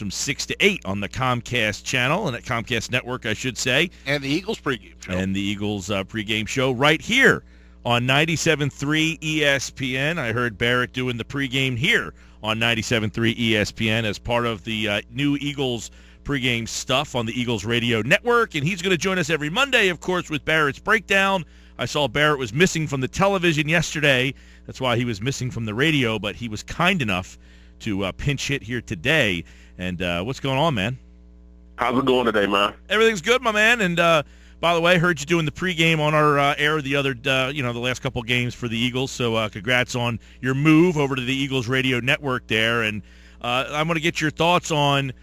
from 6 to 8 on the Comcast channel, and at Comcast Network, I should say. And the Eagles pregame show. And the Eagles pregame show right here on 97.3 ESPN. I heard Barrett doing the pregame here on 97.3 ESPN as part of the new Eagles pregame stuff on the Eagles Radio Network. And he's going to join us every Monday, of course, with Barrett's Breakdown. I saw Barrett was missing from the television yesterday. That's why he was missing from the radio, but he was kind enough to pinch hit here today. And what's going on, man? How's it going today, man? Everything's good, my man. And by the way, I heard you doing the pregame on our air the last couple games for the Eagles. So congrats on your move over to the Eagles Radio Network there. And I'm going to get your thoughts on,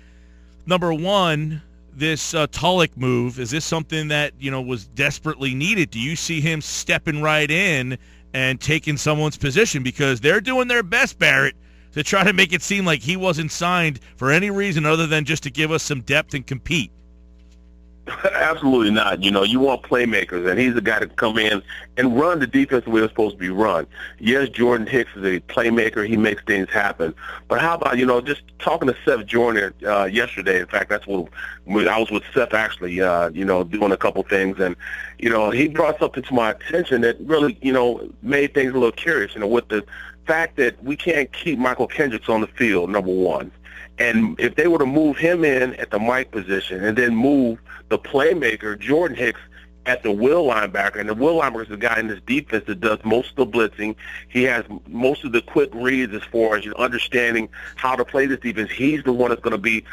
number one, this Tulloch move. Is this something that, was desperately needed? Do you see him stepping right in and taking someone's position? Because they're doing their best, Barrett, to try to make it seem like he wasn't signed for any reason other than just to give us some depth and compete. Absolutely not. You want playmakers, and he's the guy to come in and run the defense the way it's supposed to be run. Yes, Jordan Hicks is a playmaker. He makes things happen. But how about, just talking to Seth Joyner yesterday. In fact, that's what I was with Seth actually, doing a couple things. And, he brought something to my attention that really, made things a little curious, with the fact that we can't keep Michael Kendricks on the field, number one. And if they were to move him in at the Mike position and then move the playmaker, Jordan Hicks, at the will linebacker, and the will linebacker is the guy in this defense that does most of the blitzing. He has most of the quick reads as far as understanding how to play this defense. He's the one that's going to be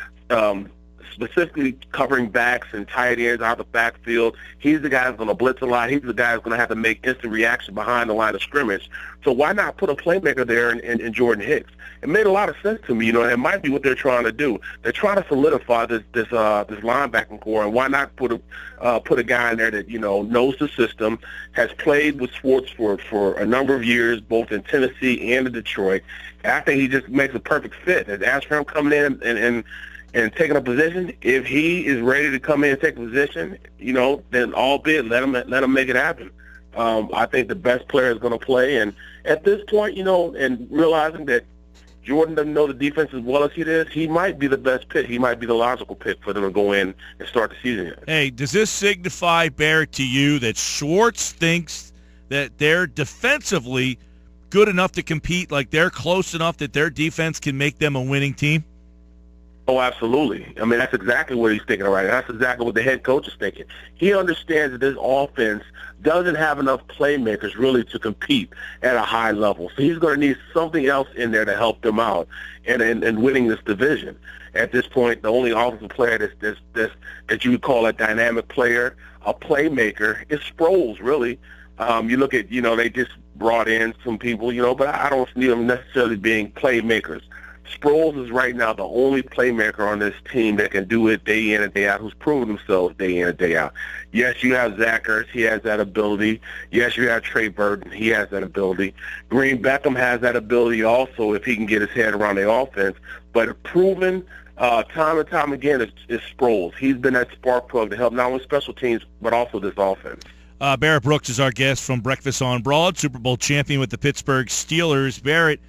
specifically covering backs and tight ends out of the backfield. He's the guy that's going to blitz a lot. He's the guy that's going to have to make instant reaction behind the line of scrimmage. So why not put a playmaker there in Jordan Hicks? It made a lot of sense to me. It might be what they're trying to do. They're trying to solidify this linebacking core, and why not put a guy in there that knows the system, has played with sports for a number of years, both in Tennessee and in Detroit. And I think he just makes a perfect fit. And as for him coming in and taking a position, if he is ready to come in and take a position, then albeit let him make it happen. I think the best player is going to play, and at this point, and realizing that Jordan doesn't know the defense as well as he does, he might be the best pick. He might be the logical pick for them to go in and start the season. Hey, does this signify, Barrett, to you that Schwartz thinks that they're defensively good enough to compete, like they're close enough that their defense can make them a winning team? Oh, absolutely. I mean, that's exactly what he's thinking right now. That's exactly what the head coach is thinking. He understands that this offense doesn't have enough playmakers really to compete at a high level. So he's going to need something else in there to help them out in winning this division. At this point, the only offensive player that you would call a dynamic player, a playmaker, is Sproles, really. You look at, they just brought in some people, but I don't see them necessarily being playmakers. Sproles is right now the only playmaker on this team that can do it day in and day out, who's proven themselves day in and day out. Yes, you have Zach Ertz. He has that ability. Yes, you have Trey Burton. He has that ability. Green-Beckham has that ability also if he can get his head around the offense. But proven time and time again is Sproles. He's been that spark plug to help not only special teams but also this offense. Barrett Brooks is our guest from Breakfast on Broad, Super Bowl champion with the Pittsburgh Steelers. Barrett,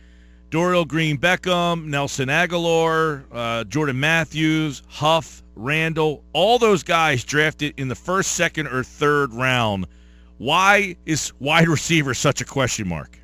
Dorial Green-Beckham, Nelson Aguilar, Jordan Matthews, Huff, Randall, all those guys drafted in the first, second, or third round. Why is wide receiver such a question mark?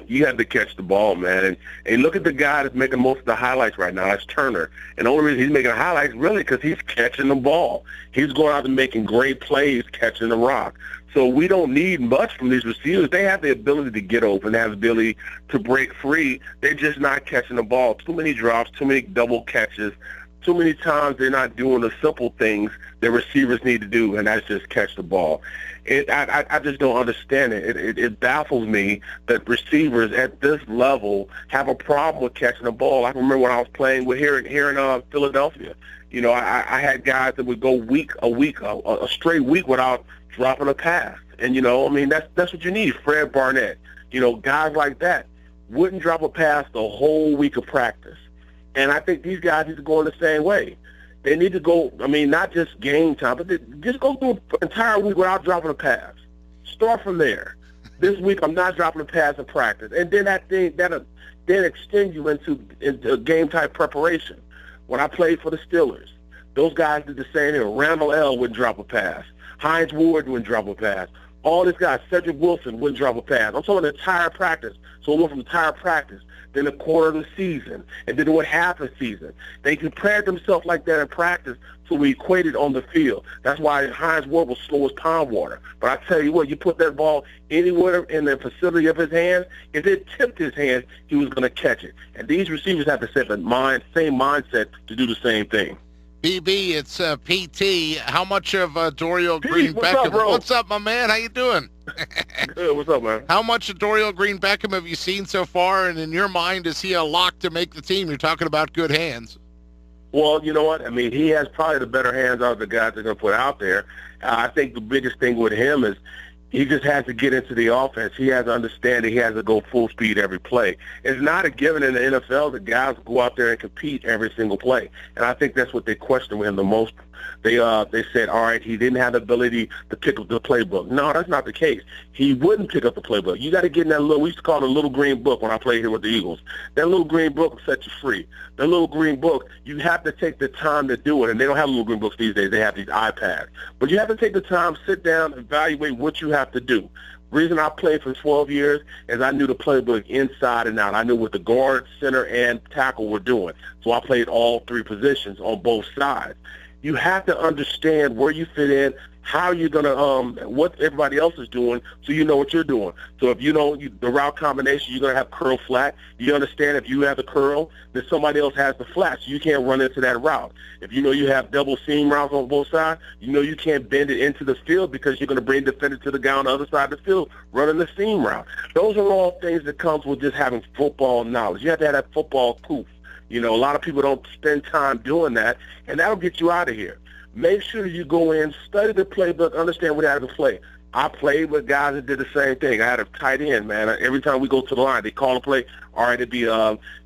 You have to catch the ball, man. And look at the guy that's making most of the highlights right now. That's Turner. And the only reason he's making highlights really because he's catching the ball. He's going out and making great plays catching the rock. So we don't need much from these receivers. They have the ability to get open. They have the ability to break free. They're just not catching the ball. Too many drops, too many double catches. Too many times they're not doing the simple things that receivers need to do, and that's just catch the ball. I just don't understand it. It baffles me that receivers at this level have a problem with catching the ball. I remember when I was playing here in Philadelphia. I had guys that would go a straight week without dropping a pass. And, that's what you need. Fred Barnett, guys like that wouldn't drop a pass the whole week of practice. And I think these guys need to go in the same way. They need to go, not just game time, but just go through an entire week without dropping a pass. Start from there. This week I'm not dropping a pass in practice. And then that'll extend you into game-type preparation. When I played for the Steelers, those guys did the same thing. Randall L. wouldn't drop a pass. Hines Ward wouldn't drop a pass. All these guys, Cedric Wilson wouldn't drop a pass. I'm talking the entire practice. So it went from the entire practice, then the quarter of the season, and then it went half a season. They prepared themselves like that in practice, so we equated on the field. That's why Hines Ward was slow as pond water. But I tell you what, you put that ball anywhere in the facility of his hands, if it tipped his hands, he was going to catch it. And these receivers have to set the same mindset to do the same thing. BB, it's PT. How much of Dorial Pete, Green-Beckham? what's up, my man? How you doing? Good. What's up, man? How much of Dorial Green-Beckham have you seen so far? And in your mind, is he a lock to make the team? You're talking about good hands. Well, you know what? I mean, he has probably the better hands out of the guys they're going to put out there. I think the biggest thing with him is he just has to get into the offense. He has to understand that he has to go full speed every play. It's not a given in the NFL that guys go out there and compete every single play. And I think that's what they question with him the most. They said, all right, he didn't have the ability to pick up the playbook. No, that's not the case. He wouldn't pick up the playbook. You got to get in that we used to call it a little green book when I played here with the Eagles. That little green book will set you free. That little green book, you have to take the time to do it. And they don't have little green books these days. They have these iPads. But you have to take the time, sit down, evaluate what you have to do. Reason I played for 12 years is I knew the playbook inside and out. I knew what the guard, center, and tackle were doing. So I played all three positions on both sides. You have to understand where you fit in, how you're going to, what everybody else is doing, so you know what you're doing. So if you know the route combination, you're going to have curl flat. You understand if you have the curl, then somebody else has the flat, so you can't run into that route. If you know you have double seam routes on both sides, you know you can't bend it into the field because you're going to bring the defender to the guy on the other side of the field running the seam route. Those are all things that comes with just having football knowledge. You have to have that football proof. You know, a lot of people don't spend time doing that, and that'll get you out of here. Make sure you go in, study the playbook, understand what you have to play. I played with guys that did the same thing. I had a tight end, man. Every time we go to the line, they call a play. All right, it'd be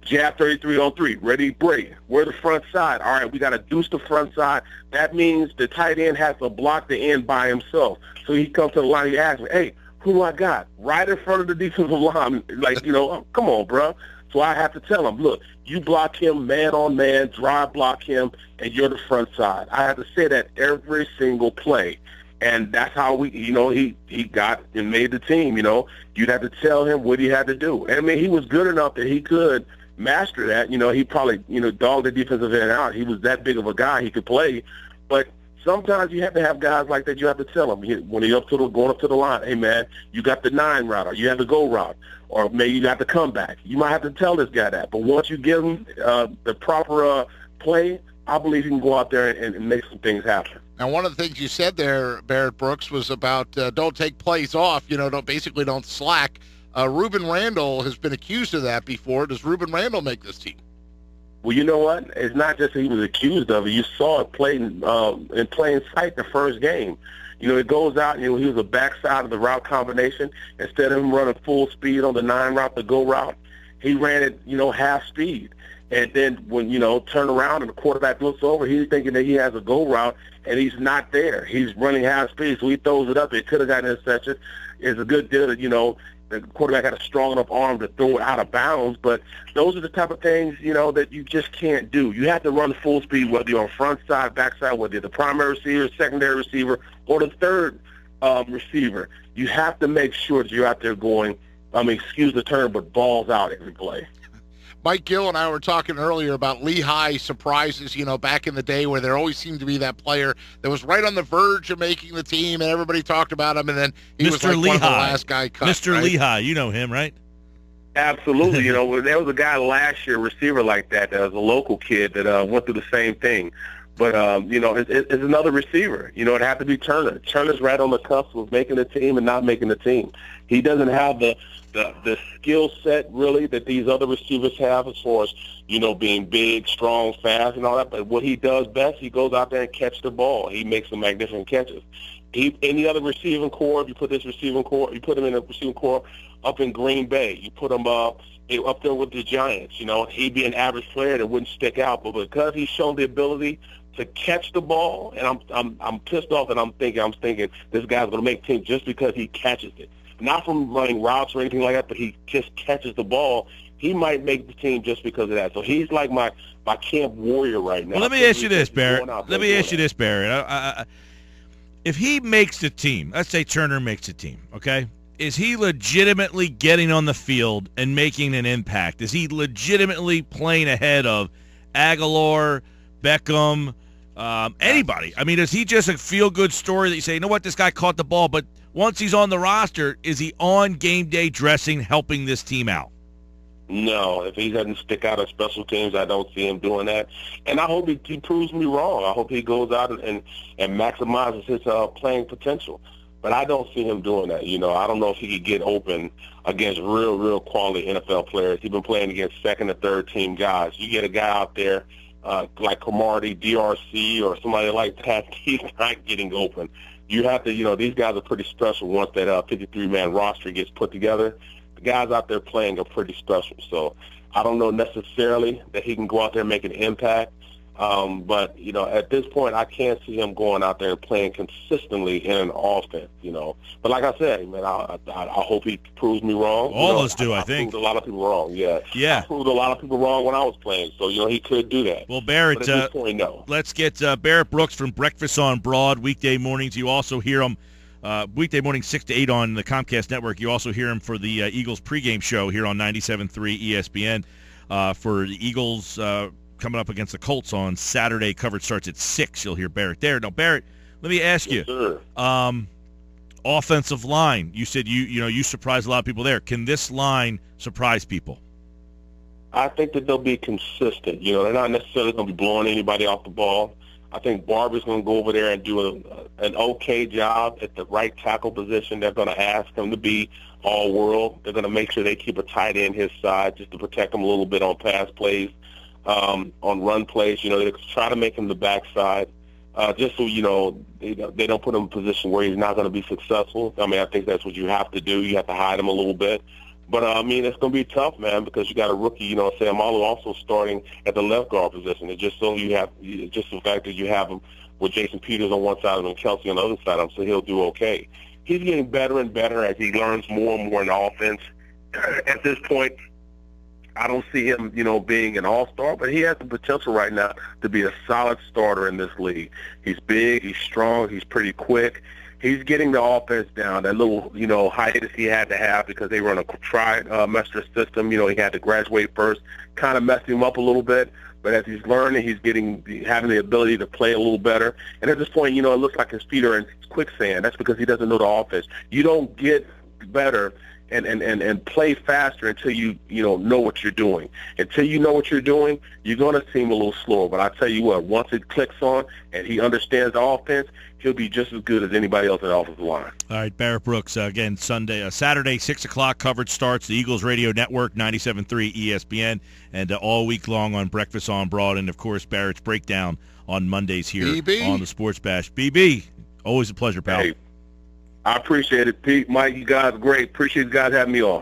jab 33 on 3, ready, break. We're the front side. All right, we got to deuce the front side. That means the tight end has to block the end by himself. So he comes to the line, he asks me, hey, who do I got? Right in front of the defensive line. Like, you know, come on, bro. So I have to tell him, look, you block him man on man, drive block him, and you're the front side. I have to say that every single play. And that's how we, you know, he got and made the team, you know. You'd have to tell him what he had to do. I mean, he was good enough that he could master that. You know, he probably, you know, dogged the defensive end out. He was that big of a guy. He could play. But sometimes you have to have guys like that. You have to tell them when you're going up to the line, hey, man, you got the 9 route or you have the go route. Or maybe you got the comeback. You might have to tell this guy that. But once you give him the proper play, I believe he can go out there and make some things happen. Now, one of the things you said there, Barrett Brooks, was about don't take plays off. You know, don't slack. Ruben Randall has been accused of that before. Does Ruben Randall make this team? Well, you know what? It's not just that he was accused of it. You saw it played in plain sight the first game. You know, it goes out, you know, he was a backside of the route combination. Instead of him running full speed on the 9 route, the go route, he ran it, you know, half speed. And then when, you know, turn around and the quarterback looks over, he's thinking that he has a go route, and he's not there. He's running half speed, so he throws it up. It could have gotten an interception. It's a good deal that, you know, the quarterback had a strong enough arm to throw it out of bounds. But those are the type of things, you know, that you just can't do. You have to run full speed, whether you're on front side, back side, whether you're the primary receiver, secondary receiver, or the third receiver. You have to make sure that you're out there going, excuse the term, but balls out every play. Mike Gill and I were talking earlier about Lehigh surprises, you know, back in the day where there always seemed to be that player that was right on the verge of making the team, and everybody talked about him, and then he was like one of the last guy cut. Mr. Right? Lehigh, you know him, right? Absolutely. You know, there was a guy last year, receiver like that was a local kid that went through the same thing. But, you know, it's another receiver. You know, it had to be Turner. Turner's right on the cusp of making the team and not making the team. He doesn't have the skill set, really, that these other receivers have as far as, you know, being big, strong, fast, and all that. But what he does best, he goes out there and catches the ball. He makes some magnificent catches. Any other receiving core, if you put this receiving core, you put him in a receiving core up in Green Bay. You put him up there with the Giants. You know, he'd be an average player that wouldn't stick out. But because he's shown the ability to catch the ball, and I'm pissed off that I'm thinking this guy's going to make team just because he catches it. Not from running routes or anything like that, but he just catches the ball. he might make the team just because of that. So he's like my camp warrior right now. Well, let me ask you this, Barrett. If he makes the team, let's say Turner makes the team, okay? Is he legitimately getting on the field and making an impact? Is he legitimately playing ahead of Aguilar, Beckham, anybody? I mean, is he just a feel-good story that you say, you know what, this guy caught the ball, but once he's on the roster, is he on game day dressing, helping this team out? No, if he doesn't stick out on special teams, I don't see him doing that. And I hope he proves me wrong. I hope he goes out and maximizes his playing potential. But I don't see him doing that. I don't know if he could get open against real quality NFL players. He's been playing against second and third team guys. You get a guy out there like Cromartie, DRC, or somebody like that, he's not getting open. You have to, these guys are pretty special once that 53-man roster gets put together. The guys out there playing are pretty special. So I don't know necessarily that he can go out there and make an impact. But, at this point, I can't see him going out there and playing consistently in an offense, But like I said, man, I hope he proves me wrong. All of us do, I think. I proved a lot of people wrong, yeah. Yeah. I proved a lot of people wrong when I was playing, so, he could do that. Well, Barrett, but at this point, no. Let's get Barrett Brooks from Breakfast on Broad weekday mornings. You also hear him weekday morning 6 to 8 on the Comcast Network. You also hear him for the Eagles pregame show here on 97.3 ESPN for the Eagles coming up against the Colts on Saturday. Coverage starts at 6. You'll hear Barrett there. Now, Barrett, let me ask you, offensive line. You said you surprised a lot of people there. Can this line surprise people? I think that they'll be consistent. They're not necessarily going to be blowing anybody off the ball. I think Barber's going to go over there and do an okay job at the right tackle position. They're going to ask him to be all-world. They're going to make sure they keep a tight end his side just to protect him a little bit on pass plays. On run plays, they try to make him the backside, just so, they don't put him in a position where he's not going to be successful. I mean, I think that's what you have to do. You have to hide him a little bit. But, it's going to be tough, man, because you got a rookie, Sam Malo also starting at the left guard position. It's just so just the fact that you have him with Jason Peters on one side of him and Kelsey on the other side of him, so he'll do okay. He's getting better and better as he learns more and more in the offense. At this point, I don't see him, being an all-star, but he has the potential right now to be a solid starter in this league. He's big, he's strong, he's pretty quick. He's getting the offense down. That little, hiatus he had to have because they were on a trimester system. He had to graduate first, kind of messed him up a little bit. But as he's learning, he's having the ability to play a little better. And at this point, it looks like his feet are in quicksand. That's because he doesn't know the offense. You don't get better and play faster until you know what you're doing. Until you know what you're doing, you're going to seem a little slower. But I tell you what, once it clicks on and he understands the offense, he'll be just as good as anybody else in the offensive line. All right, Barrett Brooks, again, Saturday, 6 o'clock, coverage starts, the Eagles Radio Network, 97.3 ESPN, and all week long on Breakfast on Broad, and, of course, Barrett's breakdown on Mondays here on the Sports Bash. BB, always a pleasure, pal. Hey, I appreciate it, Pete. Mike, you guys are great. Appreciate you guys having me on.